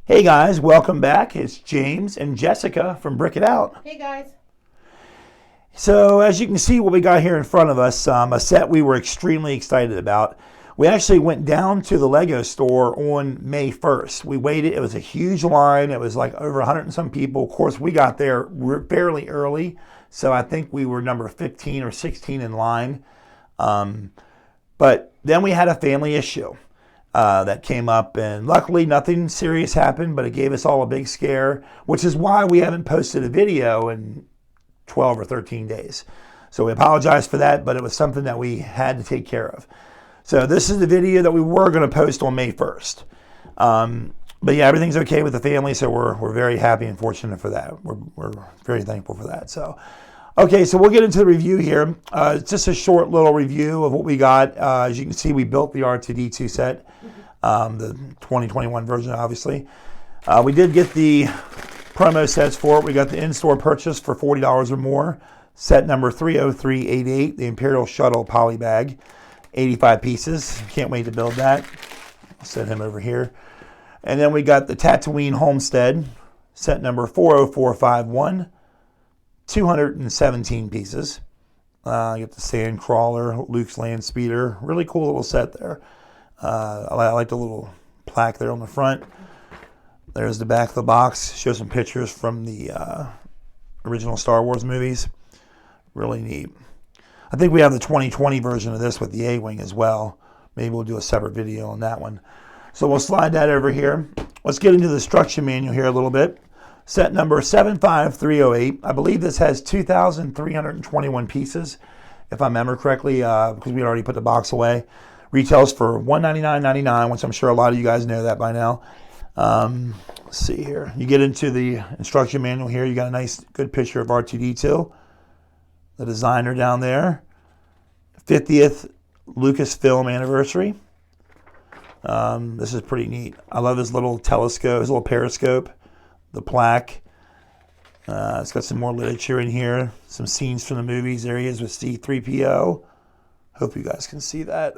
Hey guys, welcome back. It's James and Jessica from Brick It Out. Hey guys. So as you can see what we got here in front of us, a set we were extremely excited about. We actually went down to the Lego store on May 1st. We waited, it was a huge line. It was like over 100 and some people. Of course, we got there fairly early. So I think we were number 15 or 16 in line. But then we had a family issue. That came up, and luckily nothing serious happened, but it gave us all a big scare, which is why we haven't posted a video in 12 or 13 days. So we apologize for that, but it was something that we had to take care of. So this is the video that we were going to post on May 1st. But yeah, everything's okay with the family, so we're very happy and fortunate for that. We're very thankful for that. So, okay, so we'll get into the review here. It's just a short little review of what we got. As you can see, we built the R2-D2 set, the 2021 version, obviously. We did get the promo sets for it. We got the in-store purchase for $40 or more. Set number 30388, the Imperial Shuttle Poly Bag, 85 pieces. Can't wait to build that. I'll set him over here. And then we got the Tatooine Homestead, set number 40451. 217 pieces. You get the Sand Crawler, Luke's Land Speeder. Really cool little set there. I like the little plaque there on the front. There's the back of the box. Show some pictures from the original Star Wars movies. Really neat. I think we have the 2020 version of this with the A-Wing as well. Maybe we'll do a separate video on that one. So we'll slide that over here. Let's get into the instruction manual here a little bit. Set number 75308. I believe this has 2,321 pieces, if I remember correctly, because we already put the box away. Retails for $199.99, which I'm sure a lot of you guys know that by now. Let's see here. You get into the instruction manual here. You got a nice, good picture of R2-D2, the designer down there. 50th Lucasfilm anniversary. This is pretty neat. I love his little telescope, his little periscope. The plaque. It's got some more literature in here. Some scenes from the movies. There he is with C-3PO. Hope you guys can see that.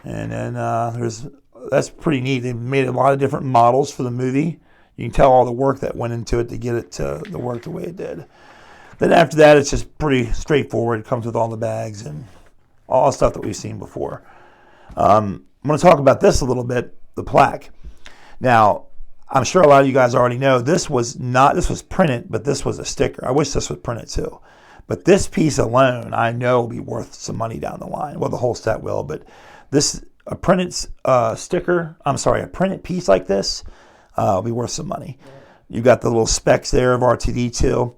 And then that's pretty neat. They made a lot of different models for the movie. You can tell all the work that went into it to get it to the work the way it did. Then after that, it's just pretty straightforward. It comes with all the bags and all the stuff that we've seen before. I'm going to talk about this a little bit, the plaque. Now, I'm sure a lot of you guys already know this was printed, but this was a sticker. I wish this was printed too. But this piece alone, I know will be worth some money down the line. Well, the whole set will, but a printed a printed piece like this will be worth some money. You got the little specs there of R2-D2.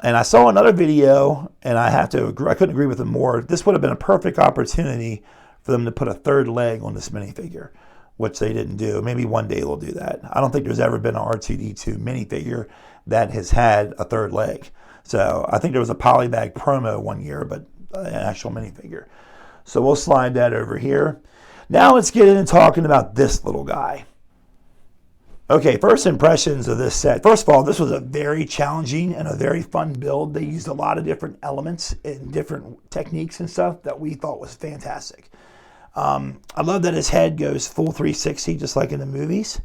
And I saw another video, and I couldn't agree with them more. This would have been a perfect opportunity for them to put a third leg on this minifigure, which they didn't do. Maybe one day they'll do that. I don't think there's ever been an R2-D2 minifigure that has had a third leg. So I think there was a Polybag promo one year, but an actual minifigure. So we'll slide that over here. Now let's get into talking about this little guy. Okay, first impressions of this set. First of all, this was a very challenging and a very fun build. They used a lot of different elements and different techniques and stuff that we thought was fantastic. I love that his head goes full 360, just like in the movies.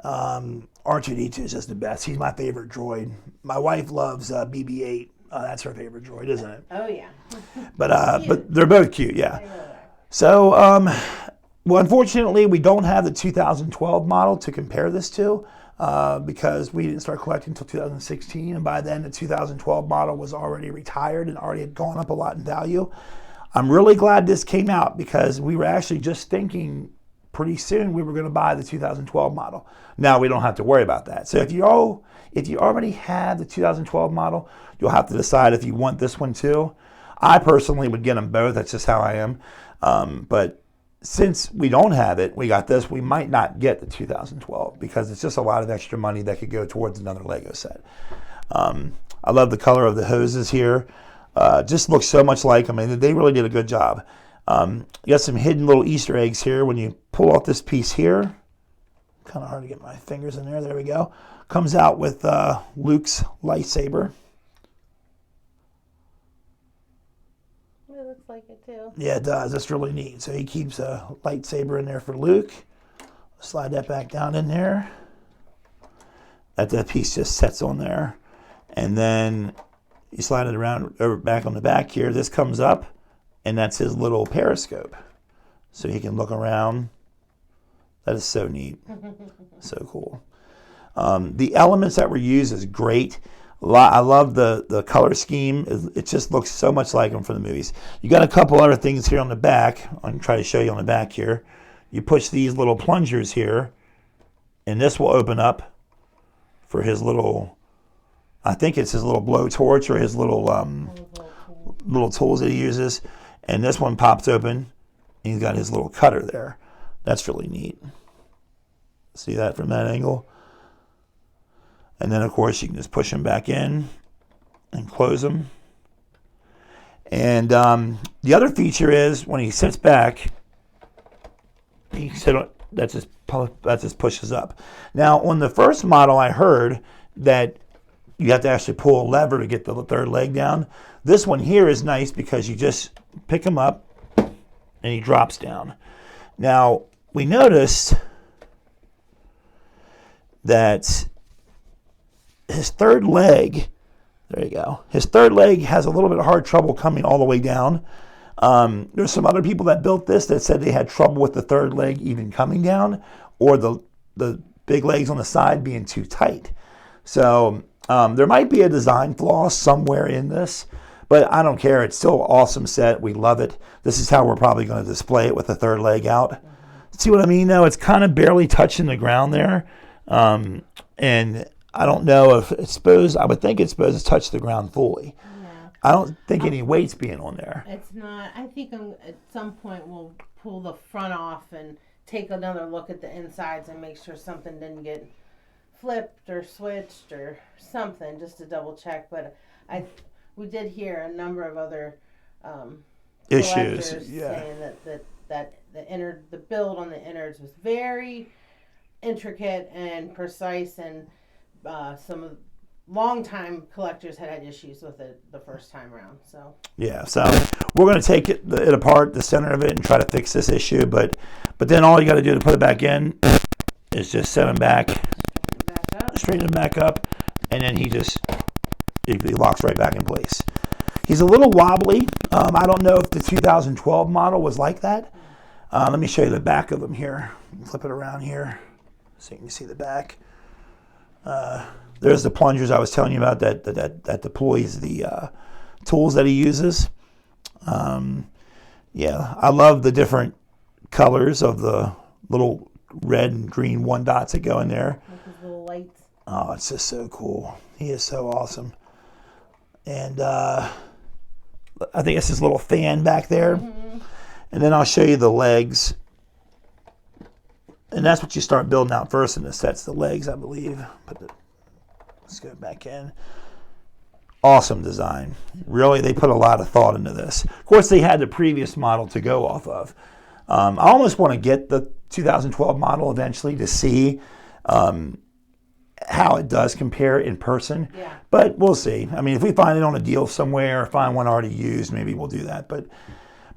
R2-D2 is just the best. He's my favorite droid. My wife loves BB-8. That's her favorite droid, isn't it? Oh yeah. But they're both cute, yeah. So, well, unfortunately, we don't have the 2012 model to compare this to because we didn't start collecting until 2016, and by then the 2012 model was already retired and already had gone up a lot in value. I'm really glad this came out because we were actually just thinking pretty soon we were going to buy the 2012 model. Now we don't have to worry about that. So if you already have the 2012 model, you'll have to decide if you want this one too. I personally would get them both. That's just how I am. But since we don't have it, we got this. We might not get the 2012 because it's just a lot of extra money that could go towards another Lego set. I love the color of the hoses here. Just looks so much like them. I mean, they really did a good job. You got some hidden little Easter eggs here. When you pull off this piece here, kind of hard to get my fingers in there. There we go. Comes out with Luke's lightsaber. It looks like it too. Yeah, it does. That's really neat. So he keeps a lightsaber in there for Luke. Slide that back down in there. That piece just sets on there. And then you slide it around over back on the back here. This comes up, and that's his little periscope. So he can look around. That is so neat. So cool. The elements that were used is great. I love the color scheme. It just looks so much like them from the movies. You got a couple other things here on the back. I'm going to try to show you on the back here. You push these little plungers here, and this will open up for his little, I think it's his little blowtorch or his little tools that he uses. And this one pops open, and he's got his little cutter there. That's really neat. See that from that angle? And then, of course, you can just push them back in and close them. And the other feature is when he sits back, that just pushes up. Now, on the first model, I heard that you have to actually pull a lever to get the third leg down. This one here is nice because you just pick him up and he drops down. Now, we noticed that his third leg, there you go, his third leg has a little bit of hard trouble coming all the way down. There's some other people that built this that said they had trouble with the third leg even coming down, or the big legs on the side being too tight. So there might be a design flaw somewhere in this, but I don't care. It's still an awesome set. We love it. This is how we're probably going to display it with the third leg out. See what I mean, though? It's kind of barely touching the ground there. And I don't know if it's supposed, I would think it's supposed to touch the ground fully. Yeah. I don't think any weight's being on there. It's not. I think at some point we'll pull the front off and take another look at the insides and make sure something didn't get flipped or switched or something, just to double check. But we did hear a number of other Issues, saying that the build on the innards was very intricate and precise, and some of long-time collectors had issues with it the first time around. So yeah, so we're going to take it apart, the center of it, and try to fix this issue. But then all you got to do to put it back in is just set him back up. Straighten him back up, and then he locks right back in place. He's a little wobbly. I don't know if the 2012 model was like that. Let me show you the back of him here. Flip it around here so you can see the back. There's the plungers I was telling you about that deploys the tools that he uses. Yeah, I love the different colors of the little red and green one dots that go in there. With his little lights. Oh, it's just so cool. He is so awesome. And I think it's his little fan back there. Mm-hmm. And then I'll show you the legs. And that's what you start building out first in the sets, the legs, I believe. Let's go back in. Awesome design. Really, they put a lot of thought into this. Of course, they had the previous model to go off of. I almost want to get the 2012 model eventually to see how it does compare in person. Yeah. But we'll see. I mean, if we find it on a deal somewhere or find one already used, maybe we'll do that. But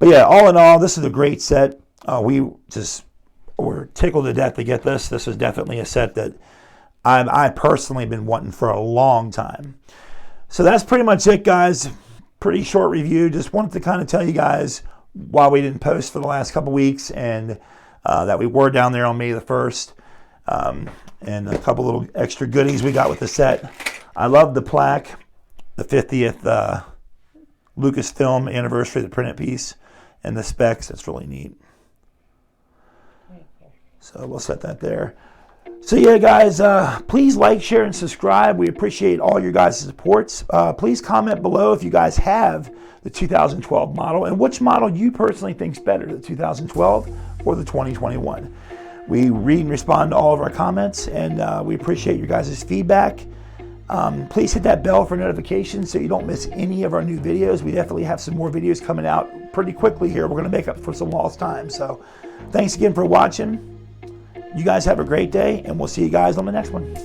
yeah, all in all, this is a great set. We're tickled to death to get this. This is definitely a set that I personally been wanting for a long time. So that's pretty much it, guys. Pretty short review. Just wanted to kind of tell you guys why we didn't post for the last couple weeks, and that we were down there on May the 1st. And a couple little extra goodies we got with the set. I love the plaque, the 50th Lucasfilm anniversary, the printed piece, and the specs. It's really neat. So we'll set that there. So yeah, guys, please like, share, and subscribe. We appreciate all your guys' supports. Please comment below if you guys have the 2012 model and which model you personally think is better, the 2012 or the 2021. We read and respond to all of our comments, and we appreciate your guys' feedback. Please hit that bell for notifications so you don't miss any of our new videos. We definitely have some more videos coming out pretty quickly here. We're going to make up for some lost time. So thanks again for watching. You guys have a great day, and we'll see you guys on the next one.